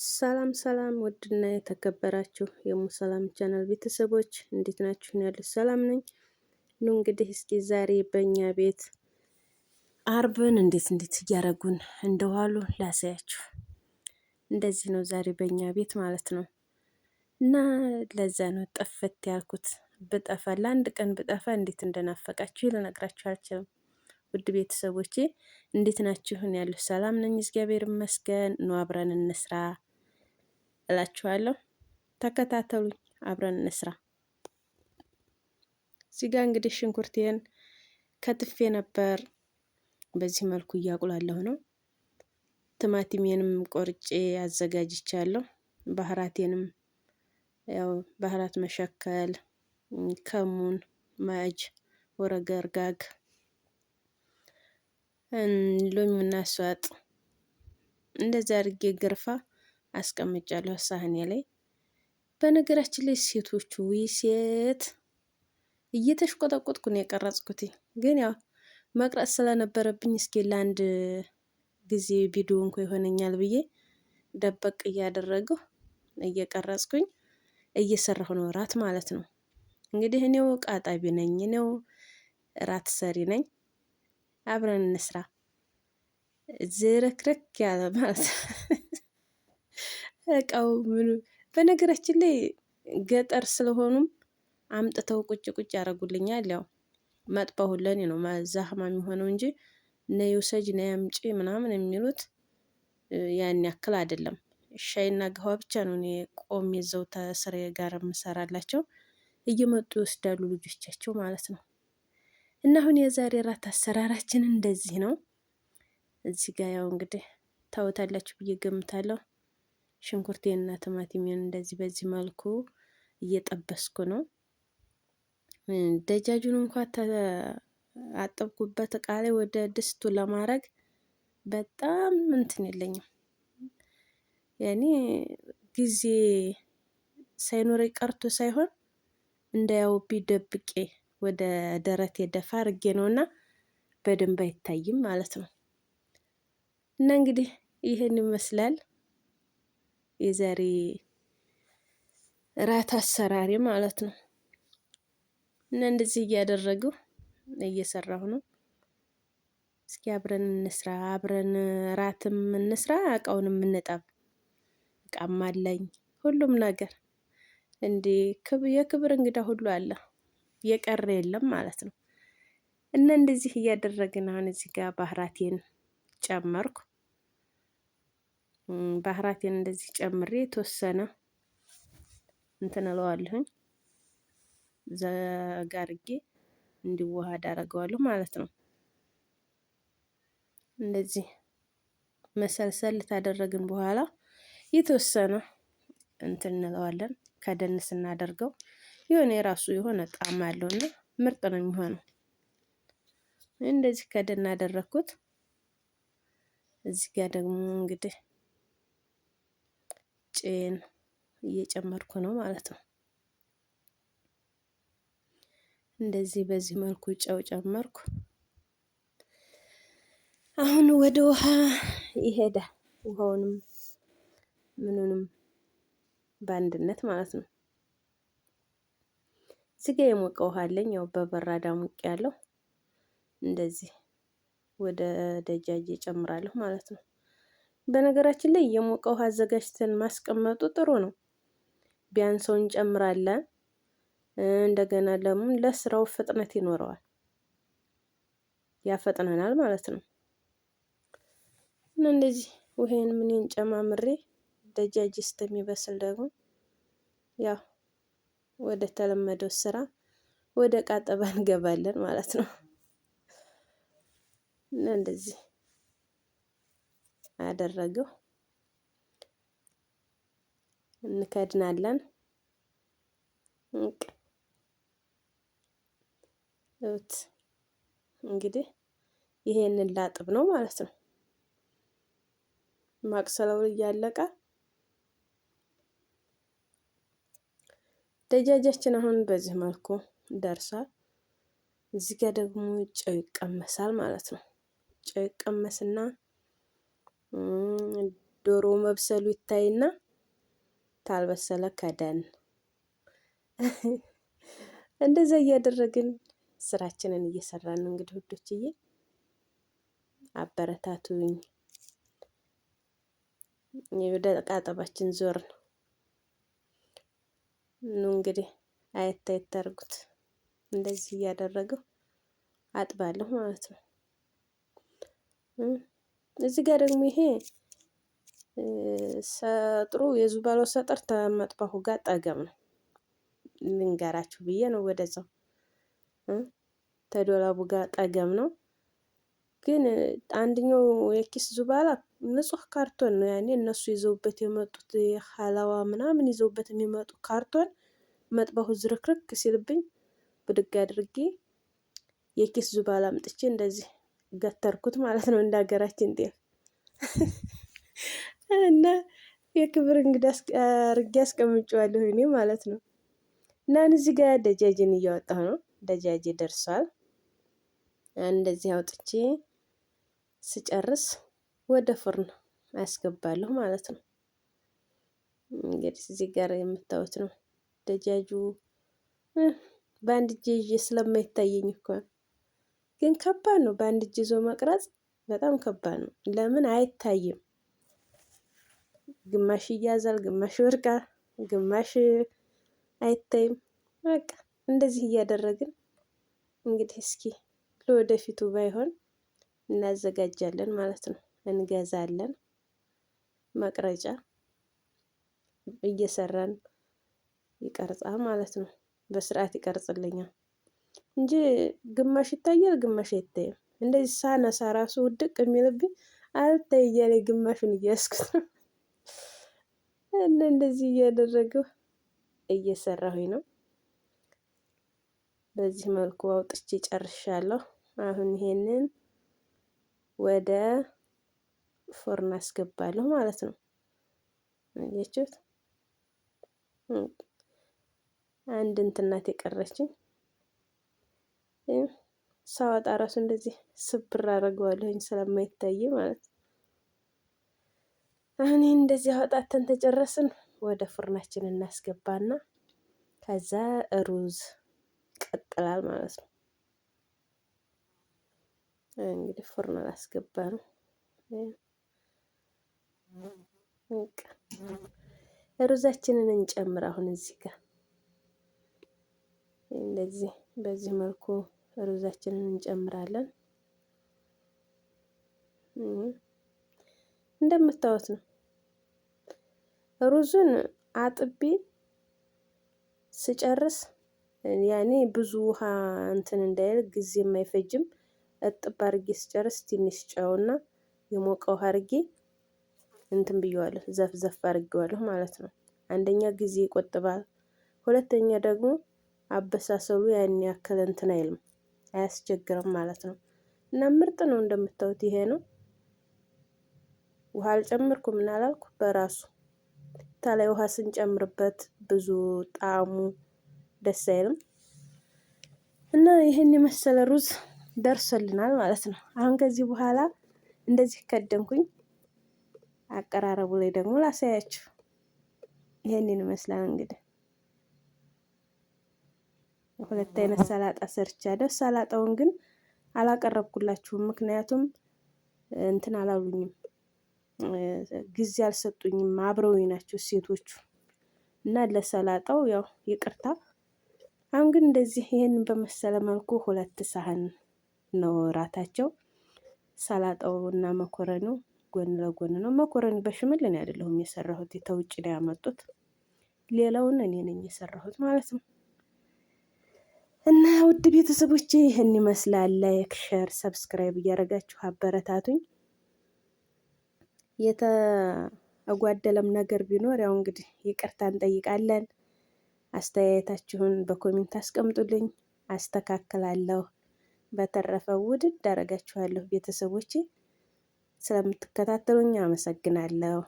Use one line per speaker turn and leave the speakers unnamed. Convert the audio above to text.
ሰላም ሰላም ውድና የተከበራችሁ የሙሰላም ቻናል ቤተሰቦች እንዴት ናችሁ? ያሉት ሰላም ነኝ። ኑ እንግዲህ እስኪ ዛሬ በእኛ ቤት አርብን እንዴት እያደረጉን እንደዋሉ ላሳያችሁ። እንደዚህ ነው ዛሬ በእኛ ቤት ማለት ነው። እና ለዛ ነው ጠፈት ያልኩት። ብጠፋ ለአንድ ቀን ብጠፋ እንዴት እንደናፈቃችሁ ልነግራችሁ አልችልም። ውድ ቤተሰቦቼ እንዴት ናችሁ? ያሉት ሰላም ነኝ፣ እግዚአብሔር ይመስገን። ኑ አብረን እንስራ እላችኋለሁ። ተከታተሉኝ፣ አብረን እንስራ። እዚህ ጋር እንግዲህ ሽንኩርቴን ከትፌ ነበር። በዚህ መልኩ እያቁላለሁ ነው። ቲማቲሜንም ቆርጬ አዘጋጅቻለሁ። ባህራቴንም ያው ባህራት መሸከል፣ ከሙን፣ ማጅ፣ ወረገርጋግ፣ ሎሚና ሷጥ እንደዚህ አድርጌ ግርፋ አስቀምጫለሁ ሳህኔ ላይ። በነገራችን ላይ ሴቶቹ ሴት እየተሽቆጠቆጥኩ ነው የቀረጽኩት፣ ግን ያው መቅረጽ ስለነበረብኝ እስኪ ለአንድ ጊዜ ቪዲዮ እንኳ ይሆነኛል ብዬ ደበቅ እያደረገው እየቀረጽኩኝ እየሰራሁ ነው። ራት ማለት ነው እንግዲህ እኔው ቃጣቢ ነኝ፣ እኔው ራት ሰሪ ነኝ። አብረን እንስራ። ዝርክርክ ያለ ማለት እቃው ምኑ። በነገራችን ላይ ገጠር ስለሆኑም አምጥተው ቁጭ ያደርጉልኛል። ያው መጥበው ለኔ ነው ማዛህማ የሚሆነው እንጂ ነይ ውሰጅ ነይ አምጪ ምናምን የሚሉት ያን ያክል አይደለም። ሻይና ገዋ ብቻ ነው እኔ ቆሜ እዛው ተስሬ ጋር የምሰራላቸው፣ እየመጡ ይወስዳሉ ልጆቻቸው ማለት ነው። እና አሁን የዛሬ ራት አሰራራችን እንደዚህ ነው። እዚህ ጋር ያው እንግዲህ ታውታላችሁ ብዬ ገምታለሁ። ሽንኩርቴንና ቲማቲሜን እንደዚህ በዚህ መልኩ እየጠበስኩ ነው። ደጃጁን እንኳን አጠብኩበት እቃ ላይ ወደ ድስቱ ለማድረግ በጣም እንትን የለኝም። ያኔ ጊዜ ሳይኖረኝ ቀርቶ ሳይሆን እንዳያውብኝ ደብቄ ወደ ደረቴ ደፋ አድርጌ ነውና በደንብ አይታይም ማለት ነው። እና እንግዲህ ይሄን ይመስላል የዛሬ ራት አሰራሪ ማለት ነው። እና እንደዚህ እያደረጉ እየሰራሁ ነው። እስኪ አብረን እንስራ፣ አብረን ራትም እንስራ፣ እቃውንም እንጠብ። እቃም አለኝ ሁሉም ነገር እንዴ የክብር እንግዳ ሁሉ አለ፣ የቀረ የለም ማለት ነው። እና እንደዚህ እያደረግን አሁን እዚህ ጋር ባህራቴን ጨመርኩ። ባህራቴን እንደዚህ ጨምሬ የተወሰነ እንትን እለዋለሁኝ፣ ዘጋርጌ እንዲዋሃድ አደርገዋለሁ ማለት ነው። እንደዚህ መሰልሰል ታደረግን በኋላ የተወሰነ እንትን እንለዋለን። ከደን ስናደርገው የሆነ የራሱ የሆነ ጣዕም አለውና ምርጥ ነው የሚሆነው። እንደዚህ ከደን አደረኩት። እዚህ ጋር ደግሞ እንግዲህ ጭን እየጨመርኩ ነው ማለት ነው። እንደዚህ በዚህ መልኩ ጨው ጨመርኩ። አሁን ወደ ውሃ ይሄዳል። ውሃውንም ምኑንም በአንድነት ማለት ነው። እዚህ ጋር የሞቀ ውሃ አለኝ፣ ያው በበራዳ ሙቅ ያለው እንደዚህ ወደ ደጃጅ እጨምራለሁ ማለት ነው። በነገራችን ላይ የሞቀ ውሃ አዘጋጅተን ማስቀመጡ ጥሩ ነው። ቢያንሰው እንጨምራለን። እንደገና ደግሞ ለስራው ፍጥነት ይኖረዋል፣ ያፈጥነናል ማለት ነው። እና እንደዚህ ውሄን ምንን ጨማምሬ ደጃጅ እስከሚበስል ደግሞ ያው ወደ ተለመደው ስራ ወደ ቃጠባ እንገባለን ማለት ነው። እና እንደዚህ አደረገው እንከድናለን። እንግዲህ ይሄንን ላጥብ ነው ማለት ነው። ማቅሰለው እያለቀ ደጃጃችን አሁን በዚህ መልኩ ደርሷል። እዚህ ጋር ደግሞ ጨው ይቀመሳል ማለት ነው። ጨው ይቀመስና ዶሮ መብሰሉ ይታይና ታልበሰለ ከደን እንደዛ እያደረግን ስራችንን እየሰራን ነው። እንግዲህ ውዶችዬ አበረታቱኝ። ወደ ቃጠባችን ዞር ነው እንግዲህ አየት አየት አድርጉት። እንደዚህ እያደረገው አጥባለሁ ማለት ነው። እዚህ ጋር ደግሞ ይሄ ሰጥሩ የዙባለው ሰጠር ተመጥባሁ ጋር ጠገም ነው ልንገራችሁ ብዬ ነው። ወደዛው ተዶላቡ ጋር ጠገም ነው። ግን አንደኛው የኪስ ዙባላ ንጹህ ካርቶን ነው። ያኔ እነሱ ይዘውበት የመጡት ሀላዋ ምናምን ይዘውበት የሚመጡ ካርቶን መጥባሁ ዝርክርክ ሲልብኝ ብድግ አድርጌ የኪስ ዙባላ አምጥቼ እንደዚህ ገተርኩት ማለት ነው። እንደ ሀገራችን ጤፍ እና የክብር እንግዳ አርጌ አስቀምጬዋለሁ እኔ ማለት ነው። እና እዚህ ጋር ደጃጅን እያወጣሁ ነው። ደጃጅ ደርሷል። እንደዚህ አውጥቼ ስጨርስ ወደ ፍርን አስገባለሁ ማለት ነው። እንግዲህ እዚህ ጋር የምታዩት ነው። ደጃጁ በአንድ እጄ ይዤ ስለማይታየኝ እኮ ግን ከባድ ነው። በአንድ እጅ ይዞ መቅረጽ በጣም ከባድ ነው። ለምን አይታይም? ግማሽ ይያዛል፣ ግማሽ ይወድቃል፣ ግማሽ አይታይም። በቃ እንደዚህ እያደረግን እንግዲህ እስኪ ለወደፊቱ ባይሆን እናዘጋጃለን ማለት ነው። እንገዛለን መቅረጫ እየሰራን ይቀርጻል ማለት ነው። በስርዓት ይቀርጽልኛል እንጂ ግማሽ ይታያል፣ ግማሽ አይታይም። እንደዚህ ሳነሳ ራሱ ውድቅ የሚልብኝ አልታይ እያለ ግማሹን እያስኩት ነው። እንደዚህ እያደረገው እየሰራሁኝ ነው። በዚህ መልኩ አውጥቼ ጨርሻለሁ። አሁን ይሄንን ወደ ፎርን አስገባለሁ ማለት ነው። አያችሁት? አንድ እንትን ናት የቀረችኝ። ሳወጣ ራሱ እንደዚህ ስብር አደርገዋለሁኝ ስለማይታይ ማለት ነው። አሁን እንደዚህ አወጣተን ተጨረስን። ወደ ፍርናችን እናስገባና ከዛ ሩዝ ይቀጥላል ማለት ነው። እንግዲህ ፍርን አስገባ ነው። ሩዛችንን እንጨምር። አሁን እዚህ ጋር እንደዚህ በዚህ መልኩ ሩዛችንን እንጨምራለን። እንደምታዩት ነው። ሩዙን አጥቤ ስጨርስ ያኔ ብዙ ውሃ እንትን እንዳይል ጊዜ የማይፈጅም። እጥብ አድርጌ ስጨርስ ትንሽ ጨውና የሞቀ ውሃ አድርጌ እንትን ብየዋለሁ፣ ዘፍዘፍ አድርጌዋለሁ ማለት ነው። አንደኛ ጊዜ ይቆጥባል፣ ሁለተኛ ደግሞ አበሳሰሉ ያን ያክል እንትን አይልም፣ አያስቸግርም ማለት ነው። እና ምርጥ ነው። እንደምታዩት ይሄ ነው። ውሃ አልጨምርኩም እና አላልኩ በራሱ ታላይ ውሃ ስንጨምርበት ብዙ ጣዕሙ ደስ አይልም። እና ይሄን የመሰለ ሩዝ ደርሶልናል ማለት ነው። አሁን ከዚህ በኋላ እንደዚህ ከደንኩኝ። አቀራረቡ ላይ ደግሞ ላሳያችሁ። ይሄንን ይመስላል እንግዲህ ሁለት አይነት ሰላጣ ሰርቻለሁ። ሰላጣውን ግን አላቀረብኩላችሁም፣ ምክንያቱም እንትን አላሉኝም፣ ጊዜ አልሰጡኝም። አብረውኝ ናቸው ሴቶቹ እና ለሰላጣው ያው ይቅርታ። አሁን ግን እንደዚህ ይሄንን በመሰለ መልኩ ሁለት ሳህን ነው እራታቸው። ሰላጣው እና መኮረኒው ጎን ለጎን ነው። መኮረኒ በሽምል እኔ አይደለሁም የሰራሁት፣ የተውጭ ነው ያመጡት። ሌላውን እኔ ነኝ የሰራሁት ማለት ነው። እና ውድ ቤተሰቦቼ ይህን ይመስላል። ላይክ፣ ሼር፣ ሰብስክራይብ እያደረጋችሁ አበረታቱኝ። የተጓደለም ነገር ቢኖር ያው እንግዲህ ይቅርታ እንጠይቃለን። አስተያየታችሁን በኮሜንት አስቀምጡልኝ፣ አስተካክላለሁ። በተረፈ ውድድ አደርጋችኋለሁ ቤተሰቦቼ። ስለምትከታተሉኝ አመሰግናለሁ።